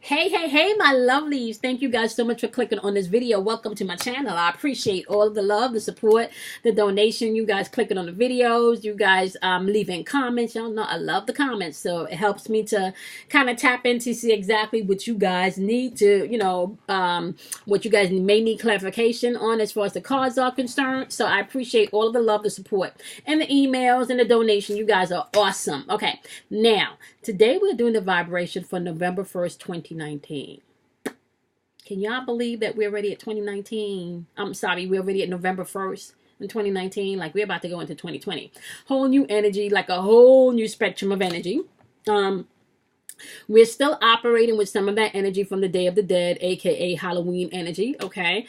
Hey, my lovelies. Thank you guys so much for clicking on this video. Welcome to my channel. I appreciate all of the love, the support, the donation. You guys clicking on the videos. You guys leaving comments. Y'all know I love the comments. So it helps me to kind of tap into see exactly what you guys need to, what you guys may need clarification on as far as the cards are concerned. So I appreciate all of the love, the support, and the emails and the donation. You guys are awesome. Okay, now today we're doing the vibration for November 1st, 2019. Can y'all believe that we're already at 2019? I'm sorry, we're already at November 1st in 2019. Like we're about to go into 2020. Whole new energy, like a whole new spectrum of energy. We're still operating with some of that energy from the Day of the Dead, aka Halloween energy. Okay,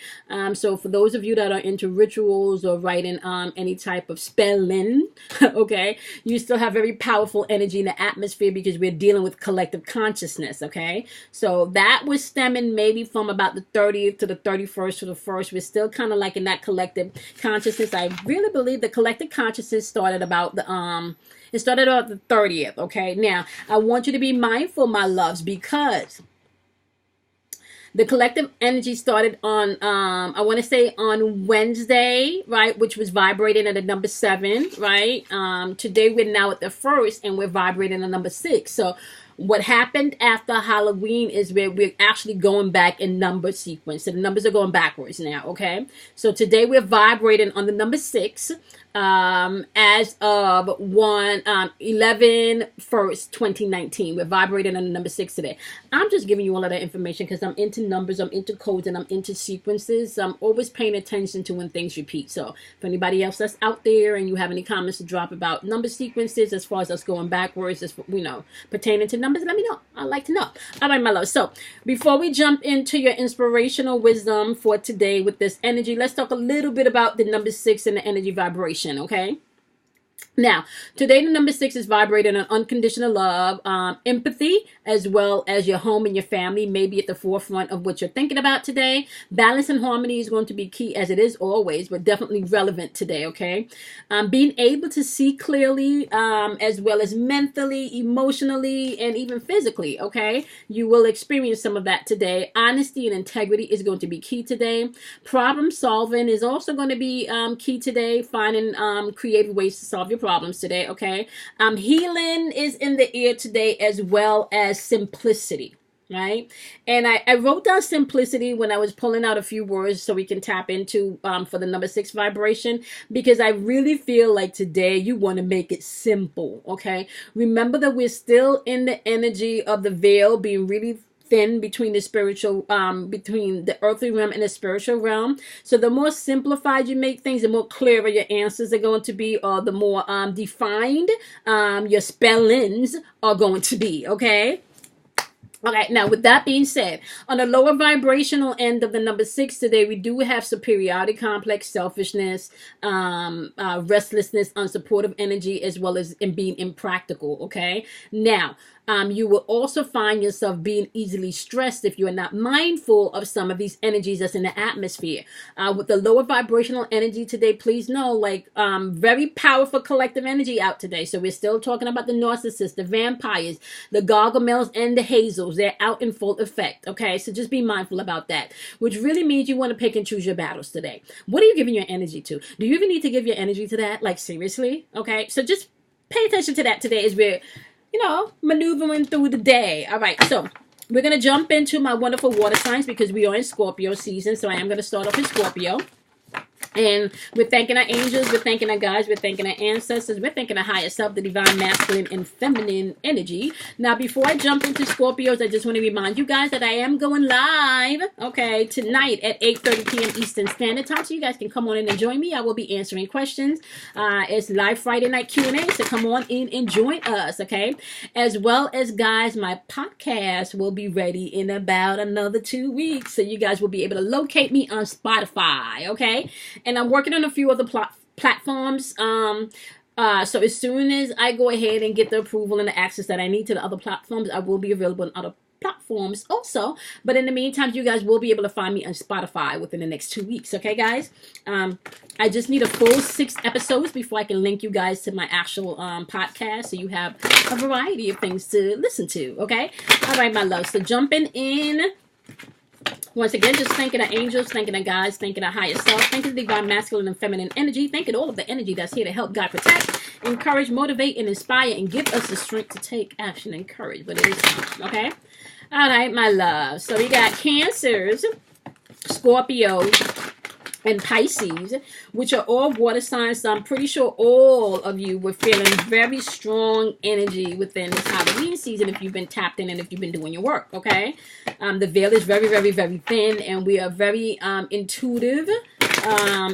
so for those of you that are into rituals or writing any type of spelling, okay, you still have very powerful energy in the atmosphere because we're dealing with collective consciousness. Okay, so that was stemming maybe from about the 30th to the 31st to the 1st. We're still kind of like in that collective consciousness. I really believe the collective consciousness started about the it started on the 30th, okay? Now, I want you to be mindful, my loves, because the collective energy started on, I want to say on Wednesday, right? Which was vibrating at a number 7, right? Today we're now at the 1st and we're vibrating at number 6. So what happened after Halloween is we're actually going back in number sequence. So the numbers are going backwards now, okay? So today we're vibrating on the number 6 as of 11/1st, 2019. We're vibrating on the number 6 today. I'm just giving you all of that information because I'm into numbers, I'm into codes, and I'm into sequences. I'm always paying attention to when things repeat. So if anybody else that's out there and you have any comments to drop about number sequences as far as us going backwards, as pertaining to numbers, let me know. I'd like to know. All right, my love. So before we jump into your inspirational wisdom for today with this energy, let's talk a little bit about the number 6 and the energy vibration. Okay. Now, today the number 6 is vibrating on unconditional love, empathy, as well as your home and your family may be at the forefront of what you're thinking about today. Balance and harmony is going to be key, as it is always, but definitely relevant today, okay? Being able to see clearly, as well as mentally, emotionally, and even physically, okay? You will experience some of that today. Honesty and integrity is going to be key today. Problem solving is also going to be key today. Finding creative ways to solve your problems today, okay? Healing is in the air today, as well as simplicity, right? And I wrote down simplicity when I was pulling out a few words so we can tap into for the number 6 vibration, because I really feel like today you want to make it simple, okay? Remember that we're still in the energy of the veil being really thin between the spiritual, between the earthly realm and the spiritual realm. So the more simplified you make things, the more clearer your answers are going to be, or the more defined your spellings are going to be, okay? Okay, now with that being said, on the lower vibrational end of the number 6 today, we do have superiority complex, selfishness, restlessness, unsupportive energy, as well as in being impractical, okay? Now, you will also find yourself being easily stressed if you are not mindful of some of these energies that's in the atmosphere. With the lower vibrational energy today, please know, like, very powerful collective energy out today. So we're still talking about the narcissists, the vampires, the gargamels, and the hazels. They're out in full effect, okay? So just be mindful about that, which really means you want to pick and choose your battles today. What are you giving your energy to? Do you even need to give your energy to that? Like, seriously? Okay, so just pay attention to that today as we're maneuvering through the day. All right, so we're going to jump into my wonderful water signs because we are in Scorpio season. So I am going to start off in Scorpio. And we're thanking our angels, we're thanking our guides, we're thanking our ancestors, we're thanking our higher self, the divine masculine and feminine energy. Now, before I jump into Scorpios, I just want to remind you guys that I am going live, okay, tonight at 8:30 p.m. Eastern Standard Time. So you guys can come on in and join me. I will be answering questions. It's live Friday night Q&A, so come on in and join us, okay? As well as, guys, my podcast will be ready in about another 2 weeks. So you guys will be able to locate me on Spotify, okay? And I'm working on a few other platforms. So as soon as I go ahead and get the approval and the access that I need to the other platforms, I will be available on other platforms also. But in the meantime, you guys will be able to find me on Spotify within the next 2 weeks. Okay, guys? I just need a full 6 episodes before I can link you guys to my actual podcast, so you have a variety of things to listen to. Okay? All right, my love. So jumping in. Once again, just thanking the angels, thanking the guides, thanking the higher self, thanking the divine masculine and feminine energy, thanking all of the energy that's here to help guide, protect, encourage, motivate, and inspire, and give us the strength to take action and courage. But it is time, okay? All right, my love. So we got Cancers, Scorpios, and Pisces, which are all water signs. So I'm pretty sure all of you were feeling very strong energy within this Halloween season if you've been tapped in and if you've been doing your work, okay? The veil is very, very, very thin, and we are very intuitive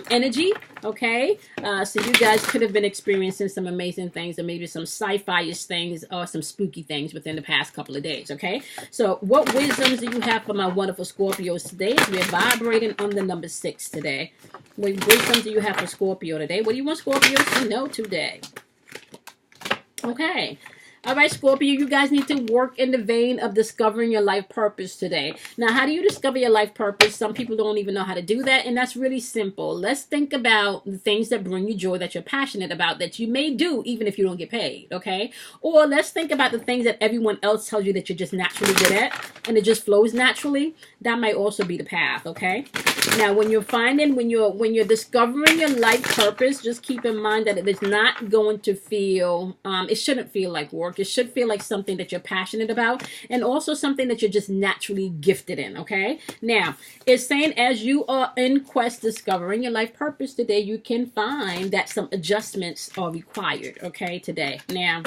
energy, okay? So you guys could have been experiencing some amazing things, or maybe some sci-fi-ish things, or some spooky things within the past couple of days, okay? So what wisdoms do you have for my wonderful Scorpios today? We're vibrating on the number 6 today. What wisdoms do you have for Scorpio today? What do you want Scorpios to know today? Okay. All right, Scorpio, you guys need to work in the vein of discovering your life purpose today. Now, how do you discover your life purpose? Some people don't even know how to do that, and that's really simple. Let's think about the things that bring you joy, that you're passionate about, that you may do even if you don't get paid, okay? Or let's think about the things that everyone else tells you that you're just naturally good at, and it just flows naturally. That might also be the path, okay? Now, when you're discovering your life purpose, just keep in mind that it is not going to feel, it shouldn't feel like work. It should feel like something that you're passionate about, and also something that you're just naturally gifted in, okay? Now, it's saying as you are in quest discovering your life purpose today, you can find that some adjustments are required, okay, today. Now,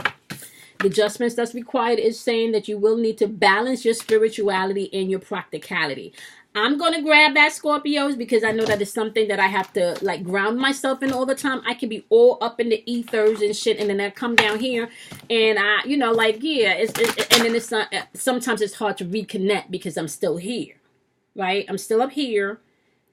the adjustments that's required is saying that you will need to balance your spirituality and your practicality. I'm going to grab that, Scorpios, because I know that it's something that I have to, like, ground myself in all the time. I can be all up in the ethers and shit, and then I come down here, and I, you know, like, yeah, and then it's not, sometimes it's hard to reconnect because I'm still here, right? I'm still up here,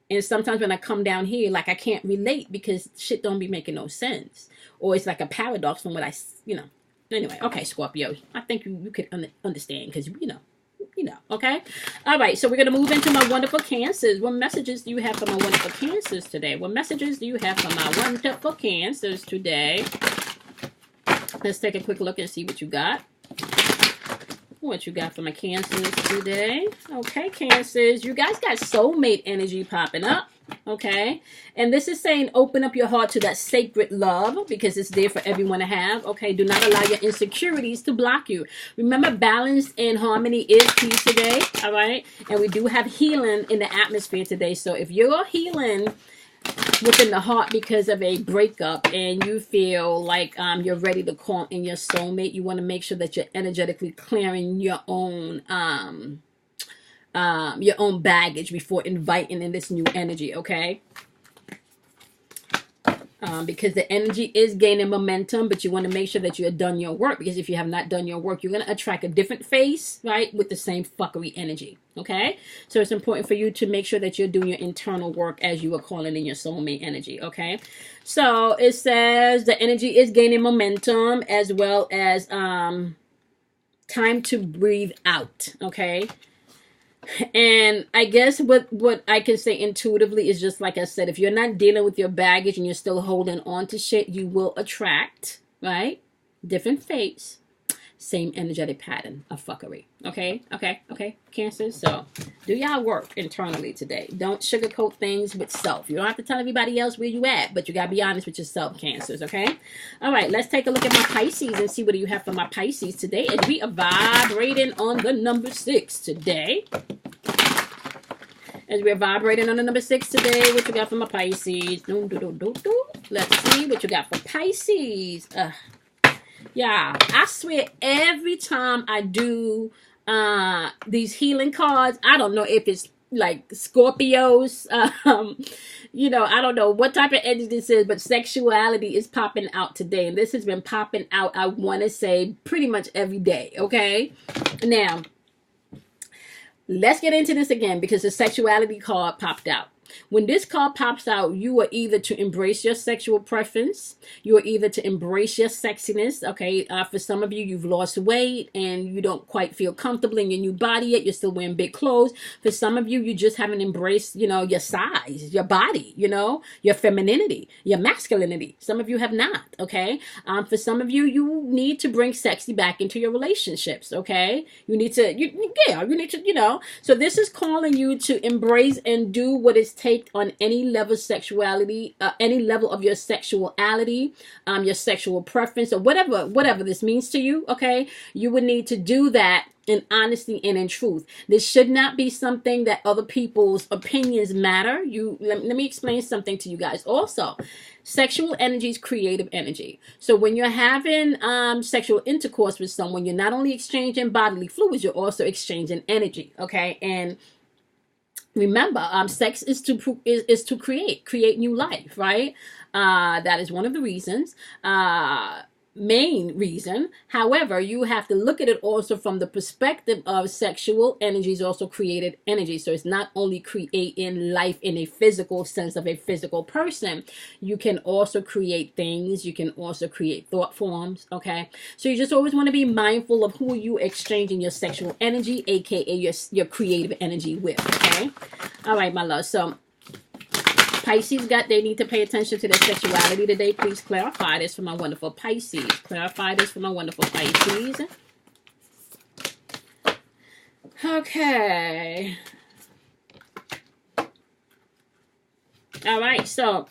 and sometimes when I come down here, like, I can't relate because shit don't be making no sense. Or it's like a paradox from what I, you know. Anyway, okay, Scorpios, I think you could understand because, you know, okay? All right, so we're going to move into my wonderful Cancers. What messages do you have for my wonderful Cancers today? What messages do you have for my wonderful Cancers today? Let's take a quick look and see what you got. What you got for my Cancers today? Okay, Cancers, you guys got soulmate energy popping up. Okay, and this is saying open up your heart to that sacred love because it's there for everyone to have. Okay, do not allow your insecurities to block you. Remember, balance and harmony is key today. All right, and we do have healing in the atmosphere today. So if you're healing within the heart because of a breakup and you feel like you're ready to call in your soulmate, you want to make sure that you're energetically clearing your own baggage before inviting in this new energy, okay? Because the energy is gaining momentum, but you want to make sure that you have done your work, because if you have not done your work, you're going to attract a different face, right, with the same fuckery energy, okay? So it's important for you to make sure that you're doing your internal work as you are calling in your soulmate energy, okay? So it says the energy is gaining momentum as well as time to breathe out, okay? And I guess what I can say intuitively is just like I said, if you're not dealing with your baggage and you're still holding on to shit, you will attract, right? Different fates, same energetic pattern of fuckery. Okay, Cancers. So do y'all work internally today. Don't sugarcoat things with self. You don't have to tell everybody else where you at, but you gotta be honest with yourself, Cancers. Okay. All right, let's take a look at my Pisces and see what do you have for my Pisces today. And we are vibrating on the number 6 today. As we're vibrating on the number 6 today, what you got for my Pisces? Let's see what you got for Pisces. Yeah, I swear every time I do these healing cards, I don't know if it's like Scorpios, you know, I don't know what type of energy this is, but sexuality is popping out today. And this has been popping out, I want to say, pretty much every day, okay? Now, let's get into this again because the sexuality card popped out. When this card pops out, you are either to embrace your sexual preference, you are either to embrace your sexiness. Okay, for some of you, you've lost weight and you don't quite feel comfortable in your new body yet. You're still wearing big clothes. For some of you, you just haven't embraced, you know, your size, your body, you know, your femininity, your masculinity. Some of you have not. Okay, for some of you, you need to bring sexy back into your relationships. Okay, you need to, you need to, you know. So this is calling you to embrace and do what is take on any level of sexuality, any level of your sexuality, your sexual preference, or whatever this means to you. Okay, you would need to do that in honesty and in truth. This should not be something that other people's opinions matter. Let me explain something to you guys. Also, sexual energy is creative energy. So when you're having sexual intercourse with someone, you're not only exchanging bodily fluids, you're also exchanging energy. Okay, and remember, sex is to create new life, right? That is one of the reasons. Main reason. However, you have to look at it also from the perspective of sexual energy is also created energy. So it's not only creating life in a physical sense of a physical person. You can also create things. You can also create thought forms. Okay. So you just always want to be mindful of who you exchanging your sexual energy, aka your creative energy with. Okay. All right, my love. So Pisces they need to pay attention to their sexuality today. Please clarify this for my wonderful Pisces. Clarify this for my wonderful Pisces. Okay. All right, so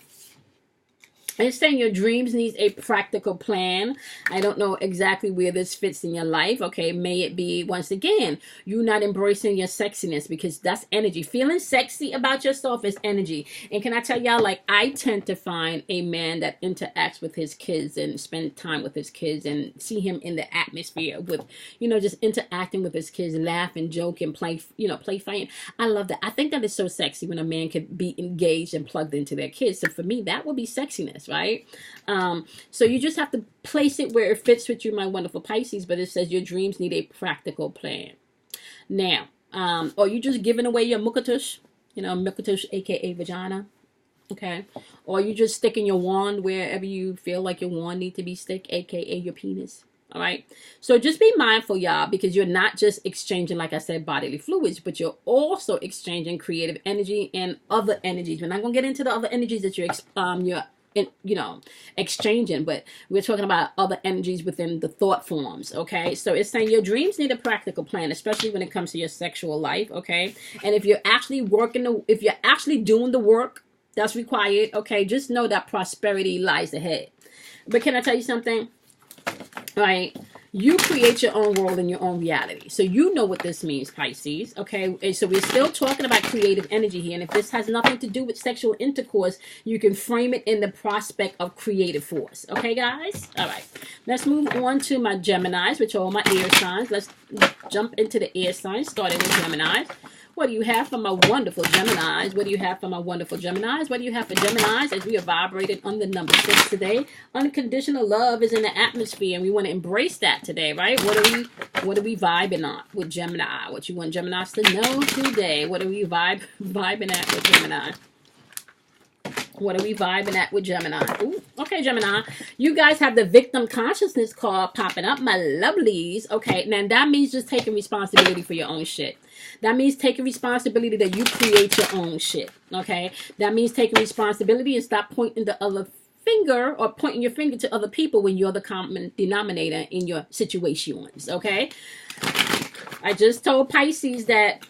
it's saying your dreams needs a practical plan. I don't know exactly where this fits in your life. Okay, may it be, once again, you not embracing your sexiness, because that's energy. Feeling sexy about yourself is energy. And can I tell y'all, like, I tend to find a man that interacts with his kids and spend time with his kids and see him in the atmosphere with, you know, just interacting with his kids, laugh and joke and play, you know, play fighting. I love that. I think that is so sexy when a man could be engaged and plugged into their kids. So for me, that would be sexiness, right? So you just have to place it where it fits with you, my wonderful Pisces. But it says your dreams need a practical plan. Now, or you just giving away your mukatush, you know, mukatush, aka vagina, okay? Or you just sticking your wand wherever you feel like your wand need to be stick, aka your penis. All right. So just be mindful, y'all, because you're not just exchanging, like I said, bodily fluids, but you're also exchanging creative energy and other energies. We're not gonna get into the other energies that you're exchanging, but we're talking about other energies within the thought forms. Okay, so it's saying your dreams need a practical plan, especially when it comes to your sexual life. Okay, and if you're actually doing the work that's required, okay, just know that prosperity lies ahead. But can I tell you something? Right, you create your own world and your own reality. So you know what this means, Pisces. Okay, and so we're still talking about creative energy here. And if this has nothing to do with sexual intercourse, you can frame it in the prospect of creative force. Okay, guys? All right. Let's move on to my Geminis, which are all my air signs. Let's jump into the air signs, starting with Geminis. What do you have for my wonderful Geminis? What do you have for my wonderful Geminis? What do you have for Geminis as we are vibrated on the number 6 today? Unconditional love is in the atmosphere, and we want to embrace that today, right? What are we vibing on with Gemini? What you want Geminis to know today? What are we vibing at with Gemini? What are we vibing at with Gemini? Ooh, okay, Gemini. You guys have the victim consciousness card popping up, my lovelies. Okay, now that means just taking responsibility for your own shit. That means taking responsibility that you create your own shit. Okay, that means taking responsibility and stop pointing the other finger or pointing your finger to other people when you're the common denominator in your situations. Okay, I just told Pisces that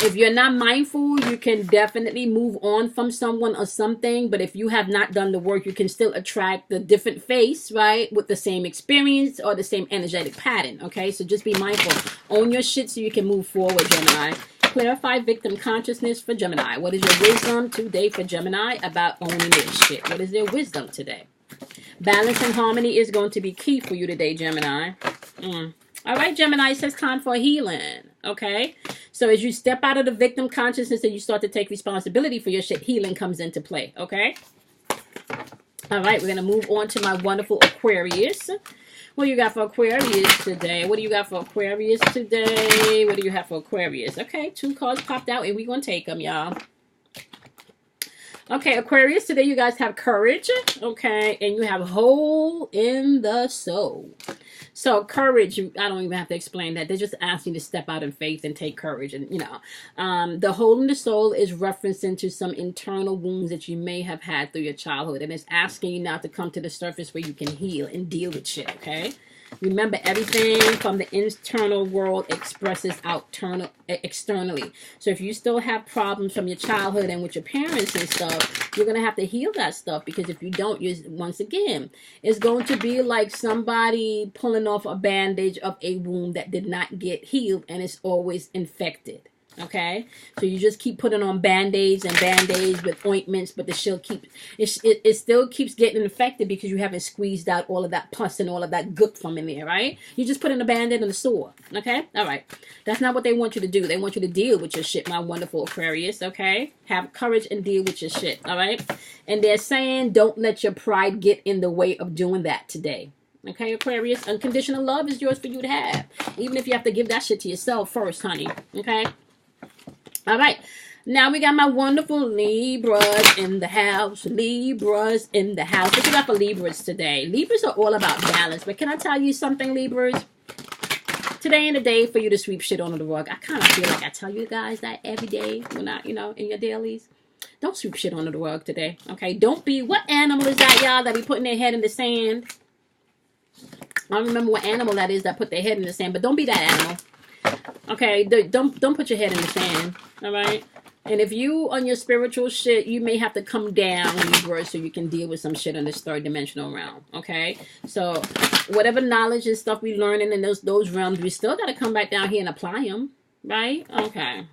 if you're not mindful, you can definitely move on from someone or something. But if you have not done the work, you can still attract the different face, right? With the same experience or the same energetic pattern. Okay, so just be mindful. Own your shit so you can move forward, Gemini. Clarify victim consciousness for Gemini. What is your wisdom today for Gemini about owning their shit? What is their wisdom today? Balance and harmony is going to be key for you today, Gemini. All right, Gemini, it says time for healing. Okay, so as you step out of the victim consciousness and you start to take responsibility for your shit, healing comes into play. Okay, all right, we're gonna move on to my wonderful Aquarius. What do you got for Aquarius today? What do you got for Aquarius today? What do you have for Aquarius? Okay, 2 cards popped out and we're gonna take them, y'all. Okay, Aquarius, today you guys have courage, okay, and you have hole in the soul. So courage, I don't even have to explain that. They're just asking you to step out in faith and take courage. And, the hole in the soul is referencing to some internal wounds that you may have had through your childhood. And it's asking you now to come to the surface where you can heal and deal with shit, okay? Remember, everything from the internal world expresses externally. So if you still have problems from your childhood and with your parents and stuff, you're going to have to heal that stuff. Because if you don't, once again, it's going to be like somebody pulling off a bandage of a wound that did not get healed and it's always infected. Okay, so you just keep putting on band-aids and band-aids with ointments, but it still keeps getting infected because you haven't squeezed out all of that pus and all of that gook from in there, right? You just put in a band-aid in the sore. Okay, all right. That's not what they want you to do. They want you to deal with your shit, my wonderful Aquarius. Okay, have courage and deal with your shit. All right, and they're saying don't let your pride get in the way of doing that today. Okay, Aquarius, unconditional love is yours for you to have, even if you have to give that shit to yourself first, honey. Okay. All right, now we got my wonderful Libras in the house. Libras in the house. What you got for Libras today? Libras are all about balance. But can I tell you something, Libras? Today ain't a day for you to sweep shit under the rug. I kind of feel like I tell you guys that every day when in your dailies. Don't sweep shit under the rug today, okay? Don't be, what animal is that, y'all, that be putting their head in the sand? I don't remember what animal that is that put their head in the sand, but don't be that animal. Okay, don't put your head in the sand, all right? And if you on your spiritual shit, you may have to come down, Libra, so you can deal with some shit in this third dimensional realm, okay? So whatever knowledge and stuff we learning in those realms, we still got to come back down here and apply them, right? Okay.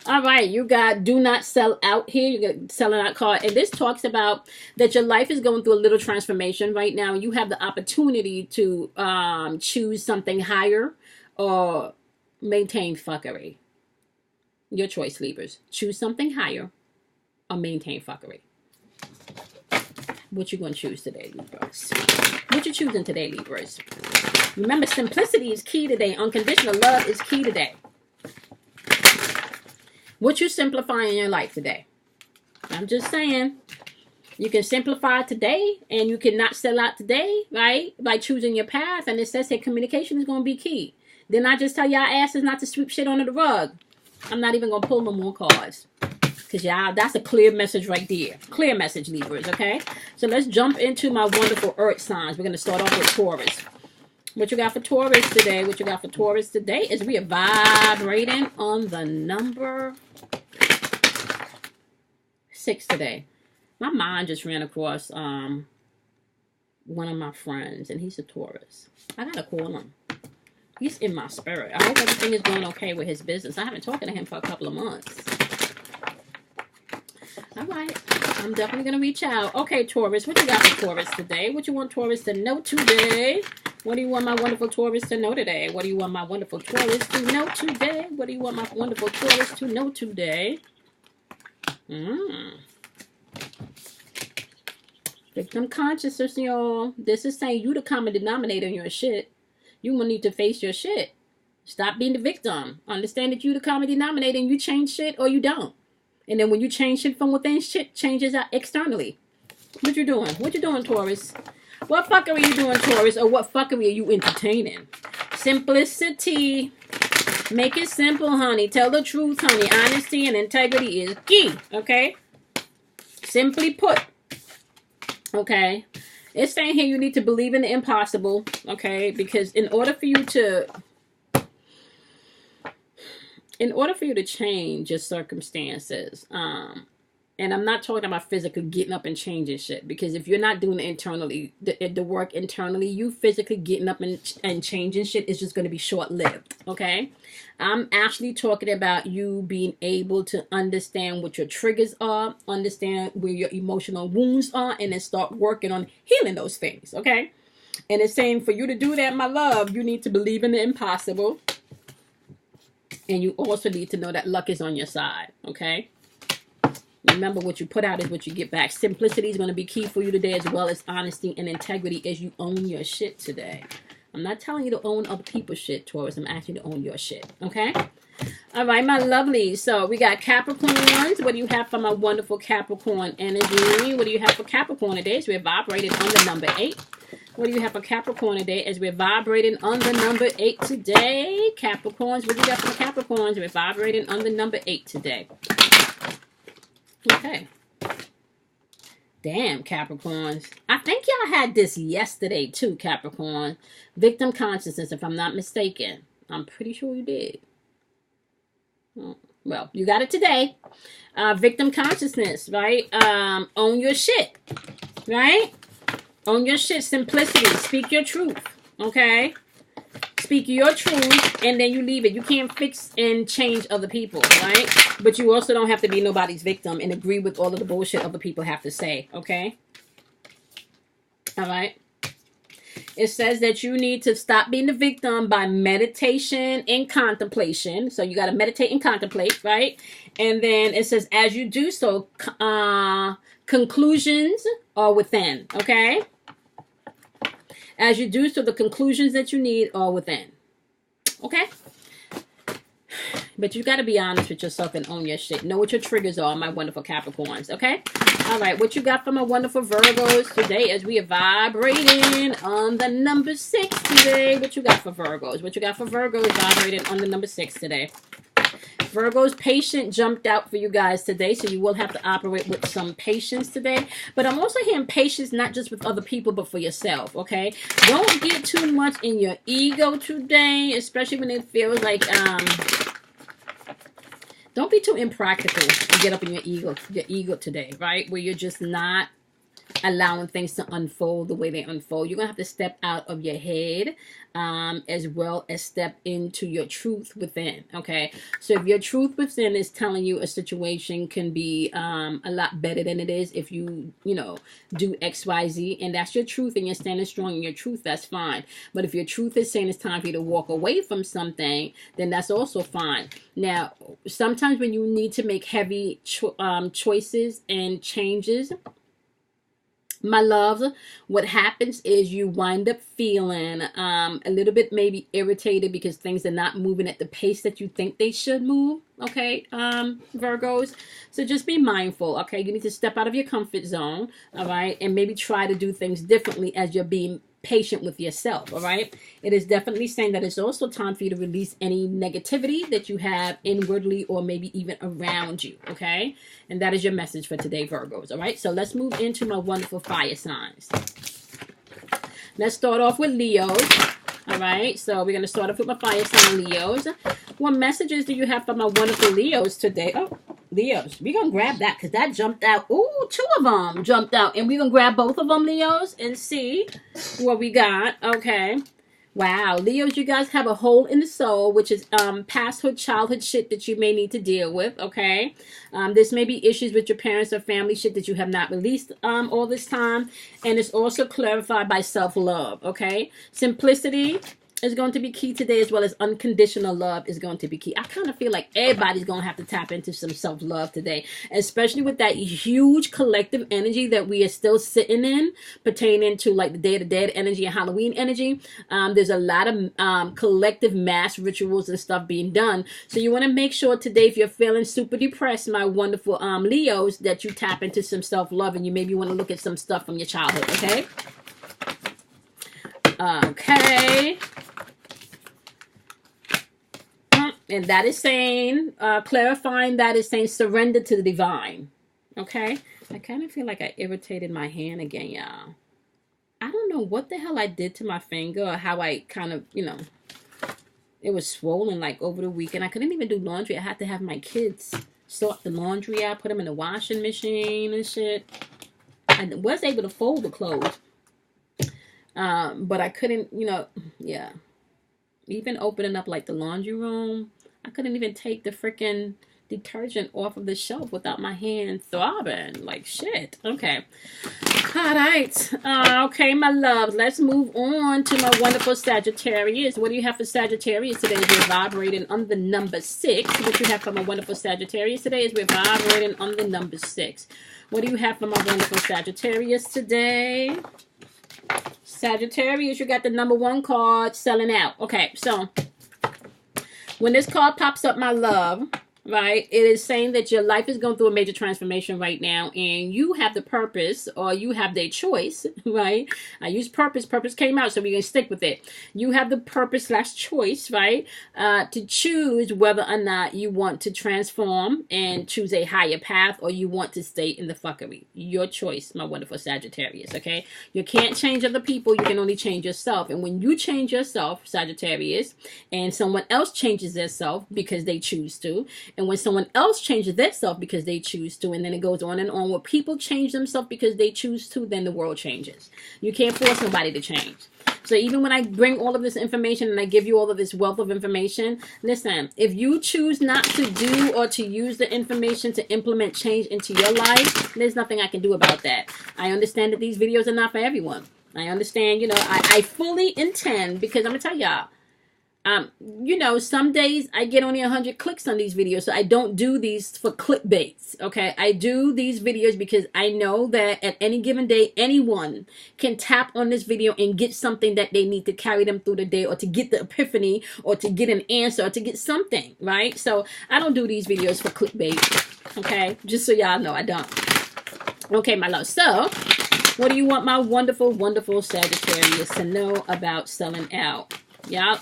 All right, you got do not sell out here. You got selling out card. And this talks about that your life is going through a little transformation right now. You have the opportunity to choose something higher or maintain fuckery. Your choice, Libras. Choose something higher or maintain fuckery. What you going to choose today, Libras? What you choosing today, Libras? Remember, simplicity is key today. Unconditional love is key today. What you simplify in your life today? I'm just saying, you can simplify today and you cannot sell out today, right? By choosing your path. And it says here, communication is going to be key. Then I just tell y'all asses not to sweep shit under the rug. I'm not even going to pull no more cards. Because y'all, that's a clear message right there. Clear message, Libras, okay? So let's jump into my wonderful earth signs. We're going to start off with Taurus. What you got for Taurus today? What you got for Taurus today is we are vibrating on the number 6 today. My mind just ran across one of my friends, and he's a Taurus. I gotta call him. He's in my spirit. I hope everything is going okay with his business. I haven't talked to him for a couple of months. All right. I'm definitely going to reach out. Okay, Taurus. What you got for Taurus today? What you want Taurus to know today? What do you want my wonderful Taurus to know today? What do you want my wonderful Taurus to know today? What do you want my wonderful Taurus to know today? Victim consciousness, y'all. This is saying you the common denominator in your shit. You will need to face your shit. Stop being the victim. Understand that you the common denominator and you change shit or you don't. And then when you change shit from within, shit changes out externally. What you doing? What you doing, Taurus? What fuckery are you doing, Taurus? Or what fuckery are you entertaining? Simplicity. Make it simple, honey. Tell the truth, honey. Honesty and integrity is key, okay? Simply put, okay? It's saying here you need to believe in the impossible, okay? Because in order for you to change your circumstances, and I'm not talking about physically getting up and changing shit, because if you're not doing it internally, the work internally, you physically getting up and changing shit is just going to be short-lived, okay? I'm actually talking about you being able to understand what your triggers are, understand where your emotional wounds are, and then start working on healing those things, okay? And it's saying for you to do that, my love, you need to believe in the impossible. And you also need to know that luck is on your side, okay? Remember, what you put out is what you get back. Simplicity is going to be key for you today, as well as honesty and integrity as you own your shit today. I'm not telling you to own other people's shit, Taurus. I'm asking you to own your shit, okay? All right, my lovely. So we got Capricorns. What do you have for my wonderful Capricorn energy? What do you have for Capricorn today? As we're vibrating on the number 8. What do you have for Capricorn today? As we're vibrating on the number 8 today. Capricorns. What do you got for Capricorns? We're vibrating on the number 8 today. Okay. Damn, Capricorns. I think y'all had this yesterday too, Capricorn. Victim consciousness, if I'm not mistaken. I'm pretty sure you did. Well, you got it today. Victim consciousness, right? Own your shit, right? Own your shit. Simplicity. Speak your truth, okay? Speak your truth, and then you leave it. You can't fix and change other people, right? But you also don't have to be nobody's victim and agree with all of the bullshit other people have to say, okay? All right? It says that you need to stop being the victim by meditation and contemplation. So you got to meditate and contemplate, right? And then it says, as you do so, conclusions are within, okay? As you do so, the conclusions that you need are within, okay? But you got to be honest with yourself and own your shit. Know what your triggers are, my wonderful Capricorns, okay? All right, what you got for my wonderful Virgos today as we are vibrating on the number 6 today? What you got for Virgos? What you got for Virgos vibrating on the number 6 today? Virgo's patient jumped out for you guys today, so you will have to operate with some patience today. But I'm also hearing patience not just with other people, but for yourself, okay? Don't get too much in your ego today, especially when it feels like... Don't be too impractical and get up in your ego today, right? Where you're just not allowing things to unfold the way they unfold. You're going to have to step out of your head as well as step into your truth within, okay? So if your truth within is telling you a situation can be a lot better than it is if you know, do X, Y, Z, and that's your truth and you're standing strong in your truth, that's fine. But if your truth is saying it's time for you to walk away from something, then that's also fine. Now, sometimes when you need to make heavy choices and changes, my love, what happens is you wind up feeling a little bit maybe irritated because things are not moving at the pace that you think they should move, okay, Virgos? So just be mindful, okay? You need to step out of your comfort zone, all right? And maybe try to do things differently as you're being patient with yourself, all right? It is definitely saying that it's also time for you to release any negativity that you have inwardly or maybe even around you, okay? And that is your message for today, Virgos, all right? So let's move into my wonderful fire signs. Let's start off with Leos, all right? So we're going to start off with my fire sign, Leos. What messages do you have for my wonderful Leos today? Oh, Leos, we're going to grab that because that jumped out. Ooh, 2 of them jumped out. And we're going to grab both of them, Leos, and see what we got. Okay. Wow. Leos, you guys have a hole in the soul, which is pasthood, childhood shit that you may need to deal with. Okay. This may be issues with your parents or family shit that you have not released all this time. And it's also clarified by self-love. Okay. Simplicity is going to be key today, as well as unconditional love is going to be key. I kind of feel like everybody's going to have to tap into some self-love today, especially with that huge collective energy that we are still sitting in, pertaining to like the Day of the Dead energy and Halloween energy. There's a lot of collective mass rituals and stuff being done. So you want to make sure today, if you're feeling super depressed, my wonderful Leos, that you tap into some self-love, and you maybe want to look at some stuff from your childhood, okay? Okay. And that is saying, clarifying that is saying surrender to the divine. Okay? I kind of feel like I irritated my hand again, y'all. I don't know what the hell I did to my finger or how I kind of, you know, it was swollen like over the weekend. I couldn't even do laundry. I had to have my kids sort the laundry out, put them in the washing machine and shit. I was able to fold the clothes. But I couldn't, you know, yeah. Even opening up like the laundry room, I couldn't even take the freaking detergent off of the shelf without my hand throbbing. Like shit. Okay. All right. Okay, my love. Let's move on to my wonderful Sagittarius. What do you have for Sagittarius today? We're vibrating on the number 6. What do you have for my wonderful Sagittarius today? Is we're vibrating on the number 6. What do you have for my wonderful Sagittarius today? Sagittarius, you got the number 1 card, selling out. Okay, so When this card pops up, my love, right, it is saying that your life is going through a major transformation right now, and you have the purpose, or you have the choice, right? I use purpose. Purpose came out, so we're going to stick with it. You have the purpose / choice, right, to choose whether or not you want to transform and choose a higher path, or you want to stay in the fuckery. Your choice, my wonderful Sagittarius, okay? You can't change other people. You can only change yourself. And when you change yourself, Sagittarius, and someone else changes their self because they choose to, and when someone else changes their self because they choose to, and then it goes on and on, where people change themselves because they choose to, then the world changes. You can't force nobody to change. So even when I bring all of this information and I give you all of this wealth of information, listen, if you choose not to do or to use the information to implement change into your life, there's nothing I can do about that. I understand that these videos are not for everyone. I understand, you know, I fully intend, because I'm going to tell y'all, you know, some days I get only 100 clicks on these videos, so I don't do these for clickbaits, okay? I do these videos because I know that at any given day, anyone can tap on this video and get something that they need to carry them through the day, or to get the epiphany, or to get an answer, or to get something, right? So I don't do these videos for clickbait, okay? Just so y'all know, I don't. Okay, my love. So what do you want my wonderful, wonderful Sagittarius to know about selling out? Yeah,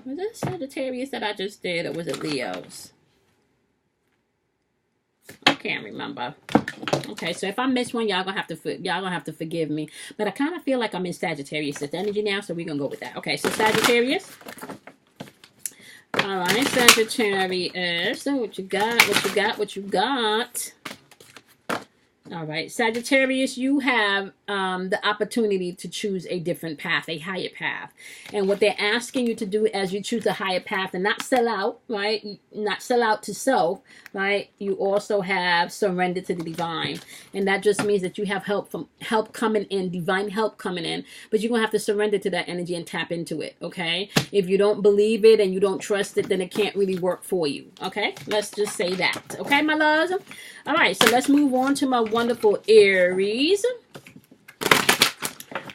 was it Sagittarius that I just did, or was it Leo's? I can't remember. Okay, so if I miss one, y'all gonna have to forgive me. But I kind of feel like I'm in Sagittarius energy now, so we're gonna go with that. Okay, so Sagittarius. All right, Sagittarius. So what you got? What you got? What you got? All right, Sagittarius, you have the opportunity to choose a different path, a higher path. And what they're asking you to do as you choose a higher path and not sell out, right? Not sell out to self, right? You also have surrender to the divine. And that just means that you have help coming in, divine help coming in. But you're going to have to surrender to that energy and tap into it, okay? If you don't believe it and you don't trust it, then it can't really work for you, okay? Let's just say that, okay, my loves? All right, so let's move on to my wonderful Aries.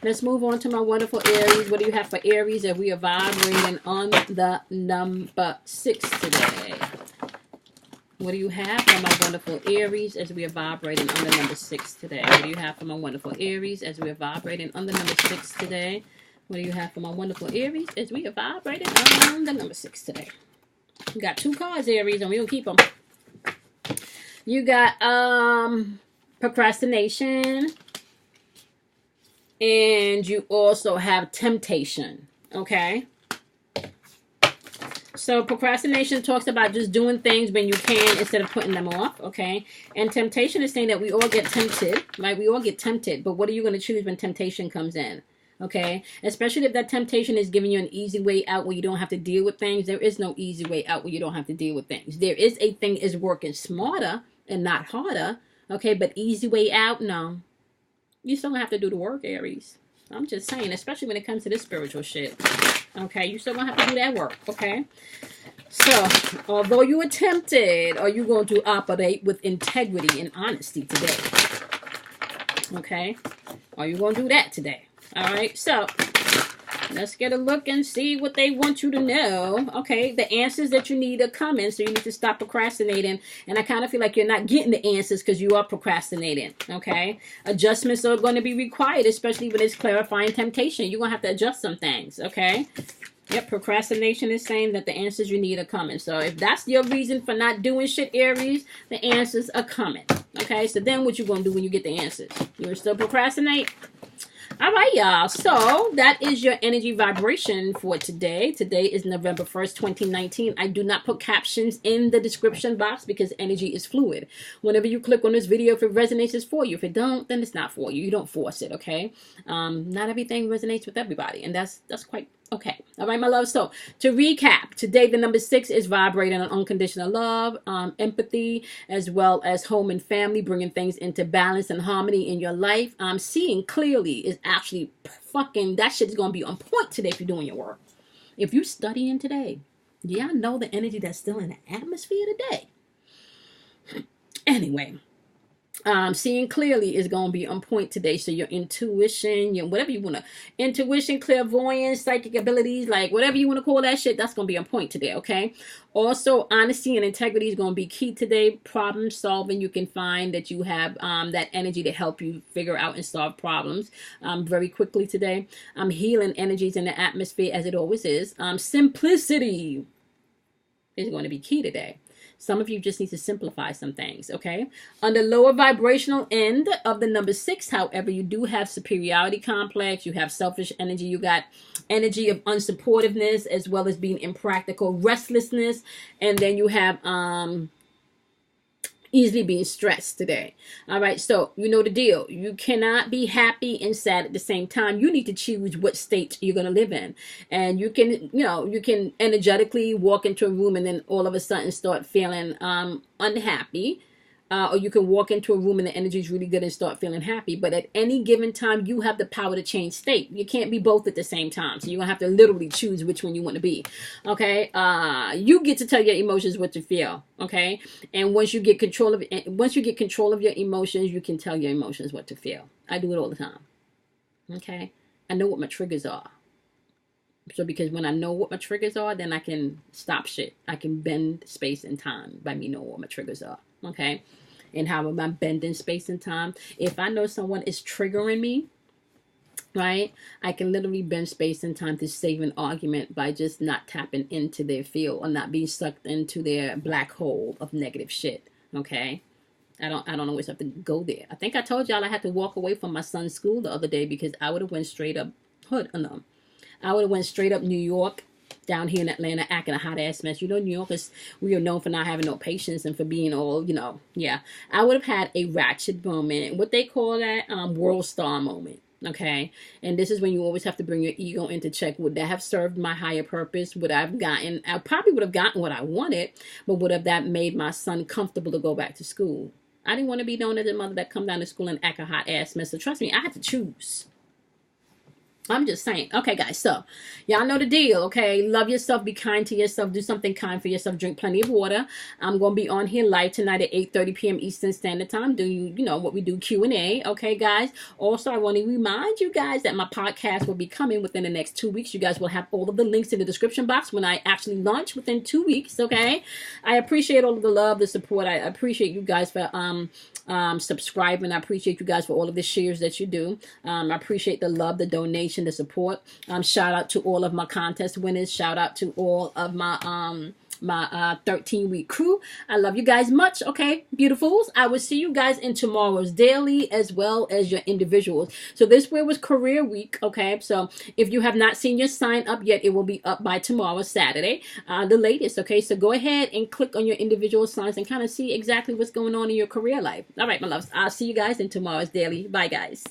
Let's move on to my wonderful Aries. What do you have for Aries? If we are vibrating on the number 6 today. What do you have for my wonderful Aries as we are vibrating on the number 6 today? What do you have for my wonderful Aries as we are vibrating on the number 6 today? What do you have for my wonderful Aries as we are vibrating on the number 6 today? We got 2 cards, Aries, and we'll keep them. You got procrastination, and you also have temptation, okay? So procrastination talks about just doing things when you can instead of putting them off, okay? And temptation is saying that we all get tempted, right? We all get tempted, but what are you going to choose when temptation comes in? Okay, especially if that temptation is giving you an easy way out where you don't have to deal with things. There is no easy way out where you don't have to deal with things. There is a thing is working smarter and not harder, okay, but easy way out, no. You still gonna have to do the work, Aries. I'm just saying, especially when it comes to this spiritual shit. Okay, you still gonna have to do that work, okay? So, although you are tempted, are you going to operate with integrity and honesty today? Okay, are you going to do that today? All right, so let's get a look and see what they want you to know. Okay, the answers that you need are coming, so you need to stop procrastinating. And I kind of feel like you're not getting the answers because you are procrastinating. Okay, adjustments are going to be required, especially when it's clarifying temptation. You're going to have to adjust some things. Okay. Yep, procrastination is saying that the answers you need are coming. So if that's your reason for not doing shit, Aries, the answers are coming. Okay, so then what you going to do when you get the answers? You will still procrastinate? All right, y'all. So that is your energy vibration for today. Today is November 1st, 2019. I do not put captions in the description box because energy is fluid. Whenever you click on this video, if it resonates, it's for you. If it don't, then it's not for you. You don't force it, okay? Not everything resonates with everybody, and that's quite okay. All right, my love. So to recap, today the number 6 is vibrating on unconditional love, empathy, as well as home and family, bringing things into balance and harmony in your life. Seeing clearly is actually fucking, that shit is going to be on point today if you're doing your work. If you're studying today, yeah, I know the energy that's still in the atmosphere today. Anyway, Seeing clearly is going to be on point today. So your intuition, your whatever you want to, intuition, clairvoyance, psychic abilities, like whatever you want to call that shit, that's going to be on point today, okay? Also, honesty and integrity is going to be key today. Problem solving, you can find that you have that energy to help you figure out and solve problems very quickly today. Healing energies in the atmosphere, as it always is. Simplicity is going to be key today. Some of you just need to simplify some things, okay? On the lower vibrational end of the number 6, however, you do have superiority complex. You have selfish energy. You got energy of unsupportiveness as well as being impractical, restlessness. And then you have easily being stressed today. All right, so you know the deal. You cannot be happy and sad at the same time. You need to choose what state you're going to live in. And you can, you can energetically walk into a room and then all of a sudden start feeling unhappy. Or you can walk into a room and the energy is really good and start feeling happy. But at any given time, you have the power to change state. You can't be both at the same time. So you're going to have to literally choose which one you want to be. Okay? You get to tell your emotions what to feel. Okay? And once you get control of your emotions, you can tell your emotions what to feel. I do it all the time. Okay? I know what my triggers are. So because when I know what my triggers are, then I can stop shit. I can bend space and time by me knowing what my triggers are. Okay? And how am I bending space and time? If I know someone is triggering me, right, I can literally bend space and time to save an argument by just not tapping into their field or not being sucked into their black hole of negative shit. Okay? I don't always have to go there. I think I told y'all I had to walk away from my son's school the other day because I would have went straight up I would have went straight up New York, down here in Atlanta, acting a hot ass mess. You know, New Yorkers, we are known for not having no patience and for being all, yeah. I would have had a ratchet moment, what they call that, world star moment. Okay, and this is when you always have to bring your ego into check. Would that have served my higher purpose? I probably would have gotten what I wanted, but would have that made my son comfortable to go back to school? I didn't want to be known as a mother that come down to school and act a hot ass mess. So trust me, I had to choose. I'm just saying. Okay, guys, so y'all know the deal, okay? Love yourself. Be kind to yourself. Do something kind for yourself. Drink plenty of water. I'm going to be on here live tonight at 8:30 p.m. Eastern Standard Time. What we do, Q&A, okay, guys? Also, I want to remind you guys that my podcast will be coming within the next 2 weeks. You guys will have all of the links in the description box when I actually launch within 2 weeks, okay? I appreciate all of the love, the support. I appreciate you guys for subscribing. I appreciate you guys for all of the shares that you do. I appreciate the love, the donation, the support. Shout out to all of my contest winners. Shout out to all of my 13-week crew. I love you guys much. Okay, beautifuls. I will see you guys in tomorrow's daily as well as your individuals. So this was career week. Okay, so if you have not seen your sign up yet, it will be up by tomorrow, Saturday, the latest. Okay, so go ahead and click on your individual signs and kind of see exactly what's going on in your career life. All right, my loves. I'll see you guys in tomorrow's daily. Bye, guys.